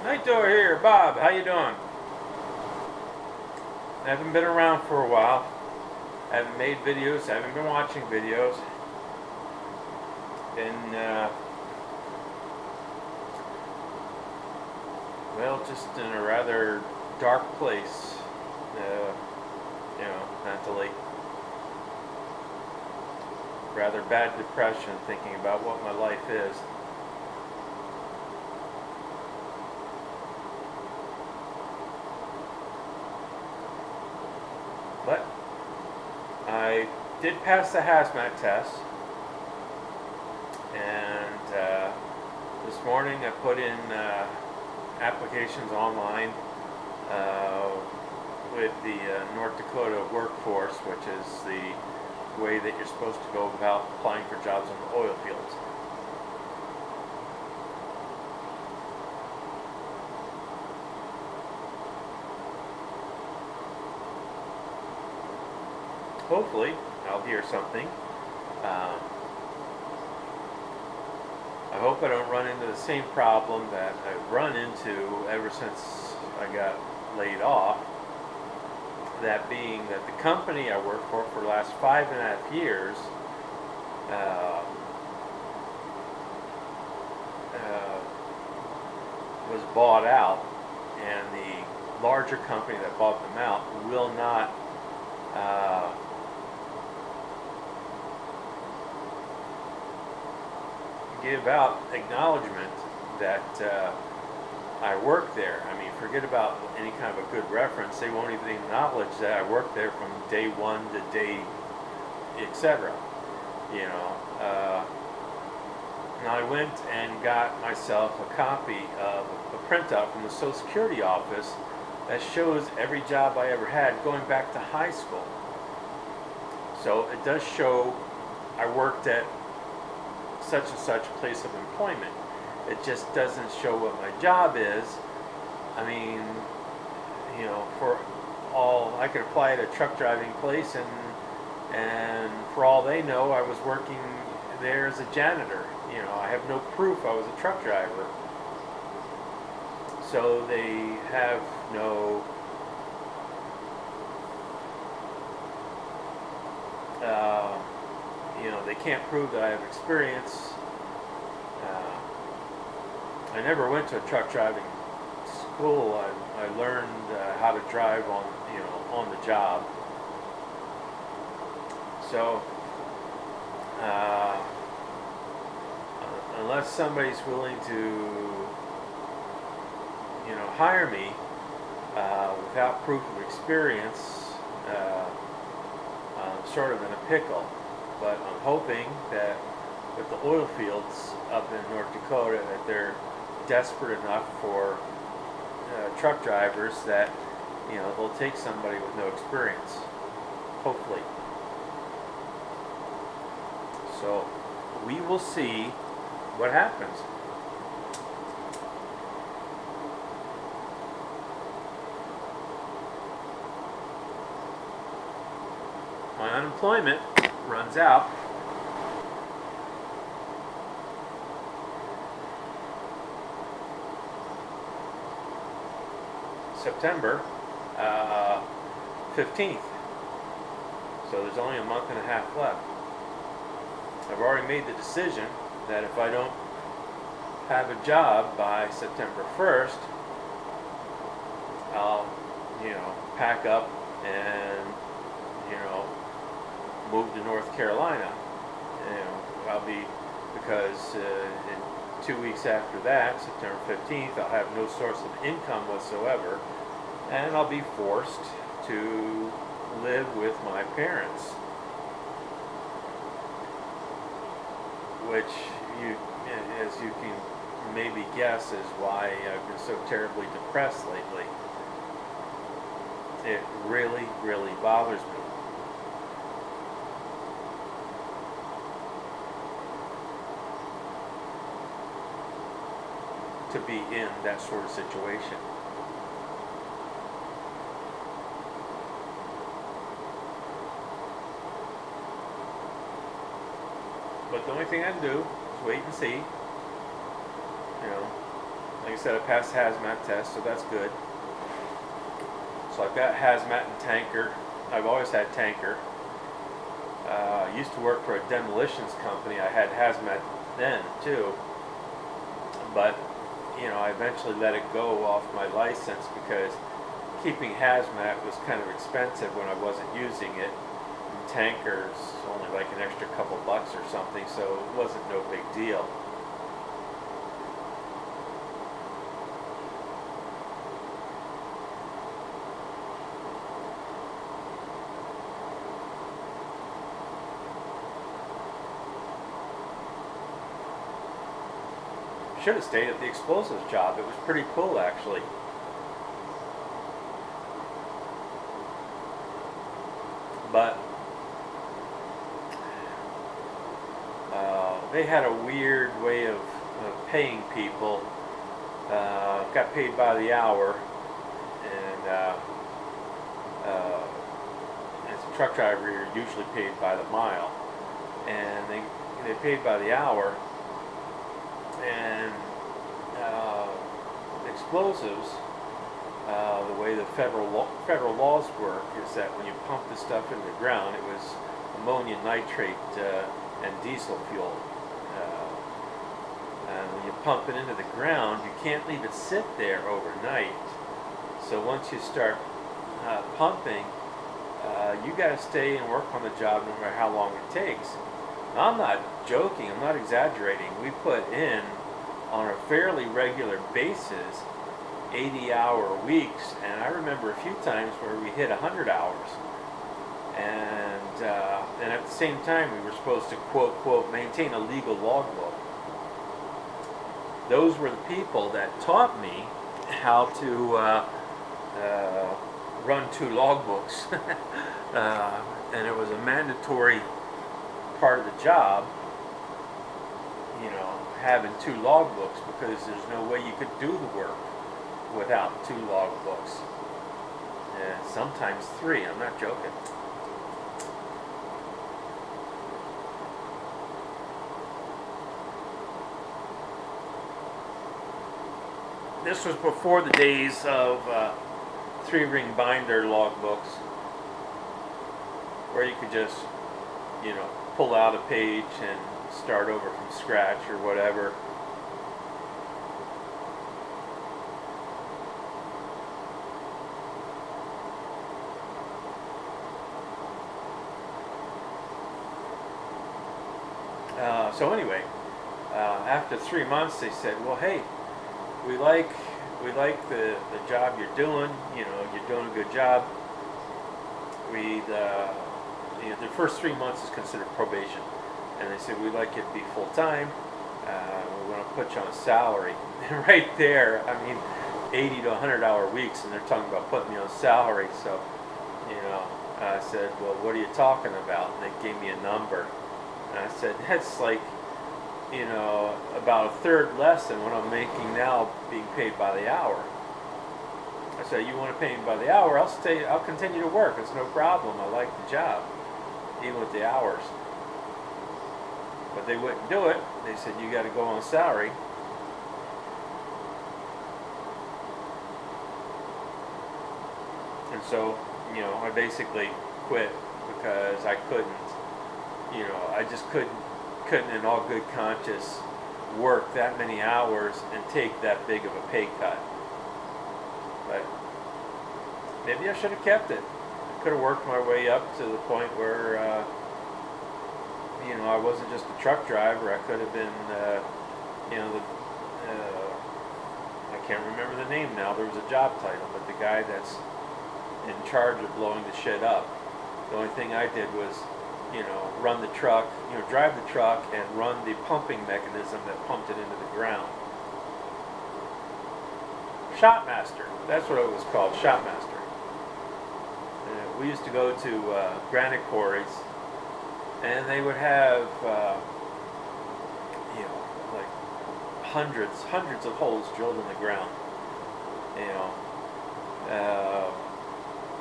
Night door here, Bob. How you doing? I haven't been around for a while. I haven't made videos. I haven't been watching videos. Been well, just in a rather dark place. Mentally. Rather bad depression, thinking about what my life is. But I did pass the hazmat test, and this morning I put in applications online with the North Dakota Workforce, which is the way that you're supposed to go about applying for jobs in the oil fields. Hopefully, I'll hear something. I hope I don't run into the same problem that I've run into ever since I got laid off. That being that the company I worked for the last 5.5 years was bought out, and the larger company that bought them out will not give out acknowledgement that I work there. I mean, forget about any kind of a good reference. They won't even acknowledge that I worked there from day one to day, etc. And I went and got myself a copy of a printout from the Social Security office that shows every job I ever had going back to high school. So it does show I worked at such and such place of employment. It just doesn't show what my job is. I mean, for all I could apply at a truck driving place, and for all they know, I was working there as a janitor. I have no proof I was a truck driver. So they have no they can't prove that I have experience. I never went to a truck driving school. I learned how to drive on the job. So unless somebody's willing to hire me without proof of experience, I'm sort of in a pickle. But I'm hoping that with the oil fields up in North Dakota, that they're desperate enough for truck drivers that they'll take somebody with no experience. Hopefully. So we will see what happens. My unemployment runs out September 15th. So there's only a month and a half left. I've already made the decision that if I don't have a job by September 1st, I'll pack up and move to North Carolina. I'll be, because in 2 weeks after that, September 15th, I'll have no source of income whatsoever, and I'll be forced to live with my parents, which as you can maybe guess, is why I've been so terribly depressed lately. It really, really bothers me. To be in that sort of situation. But the only thing I can do is wait and see. Like I said, I passed the hazmat test, so that's good. So I've got hazmat and tanker. I've always had tanker. I used to work for a demolitions company. I had hazmat then too, but I eventually let it go off my license because keeping hazmat was kind of expensive when I wasn't using it. And tankers only like an extra couple bucks or something, so it wasn't no big deal. Should have stayed at the explosives job. It was pretty cool, actually. But they had a weird way of paying people. Got paid by the hour, and as a truck driver, you're usually paid by the mile, and they paid by the hour. And explosives, the way the federal laws work is that when you pump the stuff into the ground, it was ammonium nitrate and diesel fuel. And when you pump it into the ground, you can't leave it sit there overnight. So once you start pumping, you got to stay and work on the job no matter how long it takes. I'm not joking, I'm not exaggerating. We put in, on a fairly regular basis, 80-hour weeks, and I remember a few times where we hit 100 hours. And at the same time, we were supposed to, quote, maintain a legal logbook. Those were the people that taught me how to run 2 logbooks. And it was a mandatory part of the job, having 2 logbooks, because there's no way you could do the work without 2 logbooks. And sometimes 3, I'm not joking. This was before the days of 3-ring binder logbooks, where you could just, pull out a page and start over from scratch or whatever. So anyway, after 3 months, they said, "Well, hey, we like the job you're doing. You're doing a good job. The first 3 months is considered probation." And they said, "We'd like you to be full-time. We want to put you on a salary." And right there, 80 to 100-hour weeks, and they're talking about putting me on salary. So, I said, "Well, what are you talking about?" And they gave me a number. And I said, "That's like, about a third less than what I'm making now, being paid by the hour." I said, "You want to pay me by the hour? I'll continue to work. It's no problem. I like the job, even with the hours." But they wouldn't do it. They said, "You got to go on salary." And so, I basically quit because I couldn't, I just couldn't in all good conscience work that many hours and take that big of a pay cut. But maybe I should have kept it. I could have worked my way up to the point where, I wasn't just a truck driver. I could have been, I can't remember the name now. There was a job title, but the guy that's in charge of blowing the shit up. The only thing I did was, run the truck, drive the truck and run the pumping mechanism that pumped it into the ground. Shopmaster, that's what it was called, Shopmaster. We used to go to granite quarries, and they would have, like hundreds of holes drilled in the ground,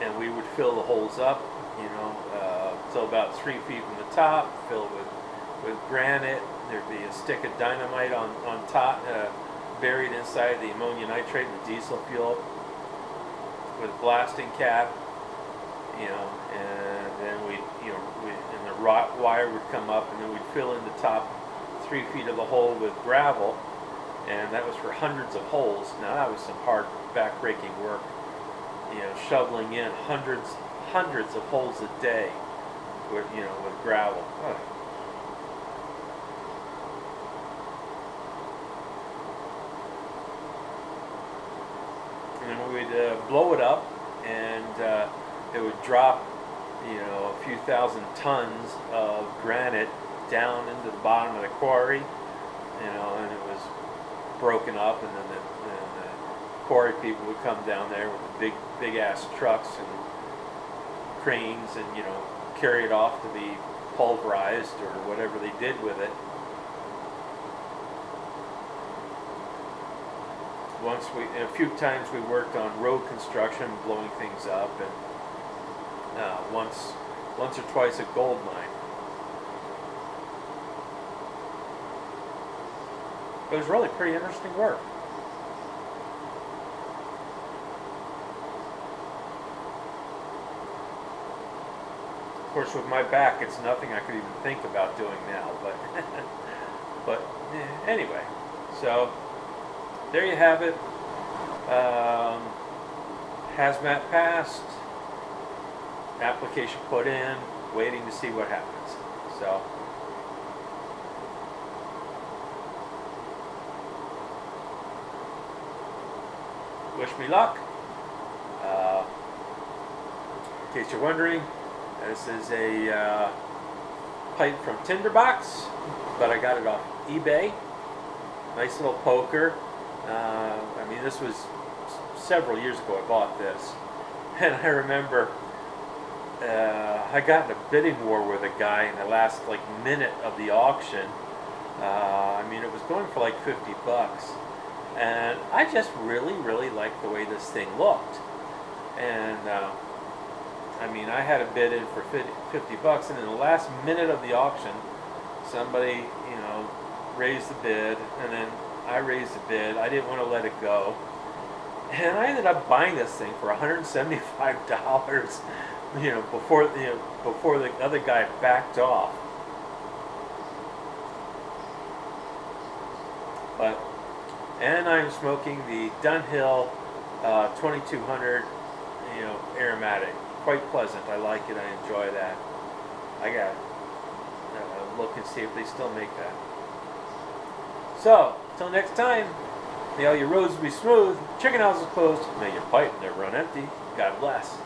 and we would fill the holes up, till about 3 feet from the top, filled with granite. There'd be a stick of dynamite on top, buried inside the ammonia nitrate and the diesel fuel with blasting cap, you know, and then and the wire would come up, and then we'd fill in the top 3 feet of the hole with gravel, and that was for hundreds of holes. Now that was some hard, back-breaking work, you know, shoveling in hundreds of holes a day with, you know, with gravel. Ugh. And then we'd blow it up, and it would drop, you know, a few thousand tons of granite down into the bottom of the quarry, you know, and it was broken up, and then the quarry people would come down there with the big ass trucks and cranes, and, you know, carry it off to be pulverized or whatever they did with it. A few times we worked on road construction, blowing things up, and once or twice a gold mine. It was really pretty interesting work. Of course, with my back, it's nothing I could even think about doing now. But anyway, so there you have it. Hazmat passed. Application put in. Waiting to see what happens. So. Wish me luck. In case you're wondering, this is a pipe from Tinderbox, but I got it off eBay. Nice little poker. I mean, this was several years ago I bought this. And I remember I got in a bidding war with a guy in the last minute of the auction. I mean, it was going for like 50 bucks. And I just really liked the way this thing looked. And I mean, I had a bid in for 50 bucks, and in the last minute of the auction, somebody, you know, raised the bid, and then I raised the bid. I didn't want to let it go. And I ended up buying this thing for $175, you know, before the other guy backed off. And I'm smoking the Dunhill 2200, you know, aromatic. Quite pleasant. I like it. I enjoy that. I got to look and see if they still make that. So, until next time, may all your roads be smooth, chicken houses closed, may your pipe never run empty. God bless.